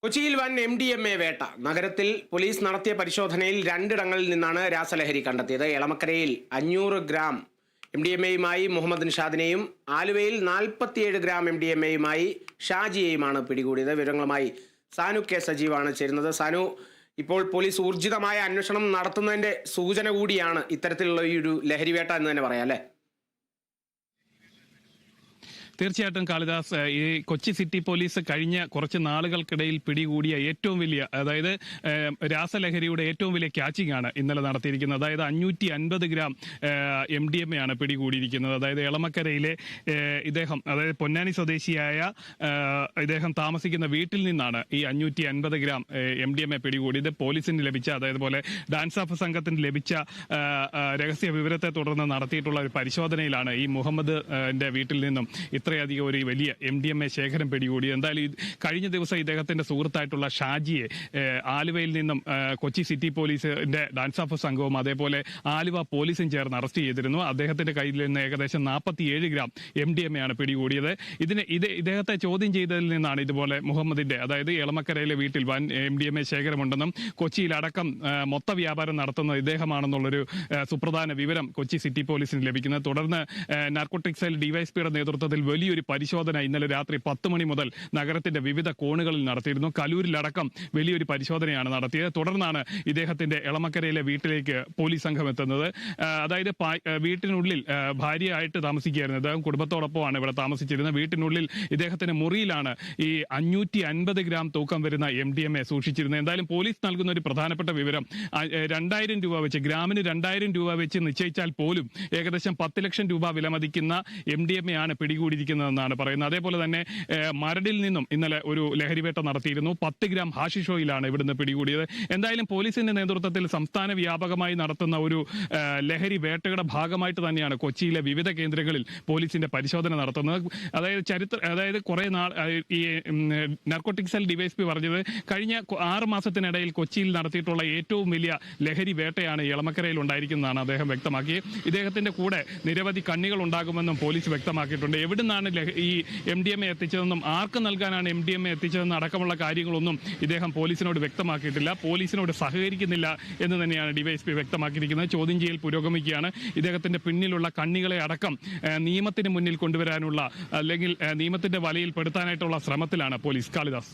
കൊച്ചിയിൽ വൻ MDMA വേട്ട. നഗരത്തിൽ പോലീസ് നടത്തിയ പരിശോധനയിൽ 2 ഇടങ്ങളിൽ നിന്നാണ് രാസലഹരി കണ്ടെത്തിയത്. എളമക്കരയിൽ 500 ഗ്രാം MDMAയുമായി മുഹമ്മദ് നിഷാദിനെയും ആലുവയിൽ 47 ഗ്രാം MDMAയുമായി ഷാജിയെയുമാണ് പിടികൂടിയത്. വിവരങ്ങളുമായി സാനു കെ സജീവാണ് ചേരുന്നത്. സാനു, ഇപ്പോൾ പോലീസ് ഊർജിതമായ അന്വേഷണം നടത്തുന്നതിന്റെ സൂചന കൂടിയാണ് ഇത്തരത്തിലുള്ള ഈ ഒരു ലഹരിവേട്ട എന്ന് തന്നെ പറയാം, അല്ലേ? തീർച്ചയായിട്ടും കാളിദാസ്, ഈ കൊച്ചി സിറ്റി പോലീസ് കഴിഞ്ഞ കുറച്ച് നാളുകൾക്കിടയിൽ പിടികൂടിയ ഏറ്റവും വലിയ, അതായത് രാസലഹരിയുടെ ഏറ്റവും വലിയ ക്യാച്ചിങ് ആണ് ഇന്നലെ നടത്തിയിരിക്കുന്നത്. അതായത് 550 ഗ്രാം MDMA ആണ് പിടികൂടിയിരിക്കുന്നത്. അതായത് എളമക്കരയിലെ ഇദ്ദേഹം, അതായത് പൊന്നാനി സ്വദേശിയായ ഇദ്ദേഹം താമസിക്കുന്ന വീട്ടിൽ നിന്നാണ് ഈ 550 ഗ്രാം MDMA പിടികൂടിയത്. പോലീസിന് ലഭിച്ച, അതേപോലെ ഡാൻസ് ഓഫ് സംഘത്തിന് ലഭിച്ച രഹസ്യ വിവരത്തെ തുടർന്ന് നടത്തിയിട്ടുള്ള ഒരു പരിശോധനയിലാണ് ഈ മുഹമ്മദിന്റെ വീട്ടിൽ നിന്നും ഇത്രയധികം ഒരു വലിയ MDMA ശേഖരം പിടികൂടി. എന്തായാലും കഴിഞ്ഞ ദിവസം ഇദ്ദേഹത്തിന്റെ സുഹൃത്തായിട്ടുള്ള ഷാജിയെ ആലുവയിൽ നിന്നും കൊച്ചി സിറ്റി പോലീസിന്റെ ഡാൻസ് ഓഫ് സംഘവും അതേപോലെ ആലുവ പോലീസും ചേർന്ന് അറസ്റ്റ് ചെയ്തിരുന്നു. അദ്ദേഹത്തിന്റെ കയ്യിൽ നിന്ന് ഏകദേശം 47 ഗ്രാം MDMA ആണ് പിടികൂടിയത്. ഇദ്ദേഹത്തെ ചോദ്യം ചെയ്തതിൽ നിന്നാണ് ഇതുപോലെ മുഹമ്മദിന്റെ, അതായത് എളമക്കരയിലെ വീട്ടിൽ വൻ MDMA ശേഖരമുണ്ടെന്നും കൊച്ചിയിലടക്കം മൊത്ത വ്യാപാരം നടത്തുന്നത് ഇദ്ദേഹമാണെന്നുള്ളൊരു സുപ്രധാന വിവരം കൊച്ചി സിറ്റി പോലീസിന് ലഭിക്കുന്നത്. തുടർന്ന് നാർക്കോട്ടിക് സെൽ ഡിവൈഎസ്പിയുടെ നേതൃത്വത്തിൽ വലിയൊരു പരിശോധന ഇന്നലെ രാത്രി 10 മണി മുതൽ നഗരത്തിന്റെ വിവിധ കോണുകളിൽ നടത്തിയിരുന്നു. കലൂരിലടക്കം വലിയൊരു പരിശോധനയാണ് നടത്തിയത്. തുടർന്നാണ് ഇദ്ദേഹത്തിന്റെ എളമക്കരയിലെ വീട്ടിലേക്ക് പോലീസ് സംഘം എത്തുന്നത്. അതായത് വീട്ടിനുള്ളിൽ ഭാര്യയായിട്ട് താമസിക്കുകയായിരുന്നു. അദ്ദേഹം കുടുംബത്തോടൊപ്പമാണ് ഇവിടെ താമസിച്ചിരുന്നത്. വീട്ടിനുള്ളിൽ ഇദ്ദേഹത്തിന്റെ മുറിയിലാണ് ഈ 550 ഗ്രാം തൂക്കം വരുന്ന MDMA സൂക്ഷിച്ചിരുന്നത്. എന്തായാലും പോലീസ് നൽകുന്ന ഒരു പ്രധാനപ്പെട്ട വിവരം, 2000 രൂപ വെച്ച്, ഗ്രാമിന് 2000 രൂപ വെച്ച് നിശ്ചയിച്ചാൽ പോലും ഏകദേശം 10 ലക്ഷം രൂപ വിലമതിക്കുന്ന MDMA ആണ് പിടികൂടിയിരിക്കുന്നതെന്നാണ് പറയുന്നത്. അതേപോലെ തന്നെ മരടിൽ നിന്നും ഇന്നലെ ഒരു ലഹരിവേട്ട നടത്തിയിരുന്നു. 10 ഗ്രാം ഹാഷിഷ് ഓയിലാണ് ഇവിടുന്ന് പിടികൂടിയത്. എന്തായാലും പോലീസിന്റെ നേതൃത്വത്തിൽ സംസ്ഥാന വ്യാപകമായി നടത്തുന്ന ഒരു ലഹരി വേട്ടയുടെ ഭാഗമായിട്ട് തന്നെയാണ് കൊച്ചിയിലെ വിവിധ കേന്ദ്രങ്ങളിൽ പോലീസിന്റെ പരിശോധന നടത്തുന്നത്. അതായത് കുറെ നാൾ ഈ നാർക്കോട്ടിക് സെൽ ഡിവൈഎസ്പി പറഞ്ഞത് കഴിഞ്ഞ 6 മാസത്തിനിടയിൽ കൊച്ചിയിൽ നടത്തിയിട്ടുള്ള ഏറ്റവും വലിയ ലഹരി വേട്ടയാണ് എളമക്കരയിൽ ഉണ്ടായിരിക്കുന്നതാണ് അദ്ദേഹം വ്യക്തമാക്കിയത്. ഇദ്ദേഹത്തിന്റെ കൂടെ നിരവധി കണ്ണികൾ ഉണ്ടാകുമെന്നും പോലീസ് വ്യക്തമാക്കിയിട്ടുണ്ട്. എവിടുന്നാണ് ഈ MDMA എത്തിച്ചതെന്നും ആർക്ക് നൽകാനാണ് MDMA എത്തിച്ചതെന്നും അടക്കമുള്ള കാര്യങ്ങളൊന്നും ഇദ്ദേഹം പോലീസിനോട് വ്യക്തമാക്കിയിട്ടില്ല. പോലീസിനോട് സഹകരിക്കുന്നില്ല എന്ന് തന്നെയാണ് ഡിവൈഎസ്പി വ്യക്തമാക്കിയിരിക്കുന്നത്. ചോദ്യം ചെയ്യൽ പുരോഗമിക്കുകയാണ്. ഇദ്ദേഹത്തിന്റെ പിന്നിലുള്ള കണ്ണികളെ അടക്കം നിയമത്തിന് മുന്നിൽ കൊണ്ടുവരാനുള്ള, അല്ലെങ്കിൽ നിയമത്തിന്റെ വലയിൽ പെടുത്താനായിട്ടുള്ള ശ്രമത്തിലാണ് പോലീസ്. കാളിദാസ്.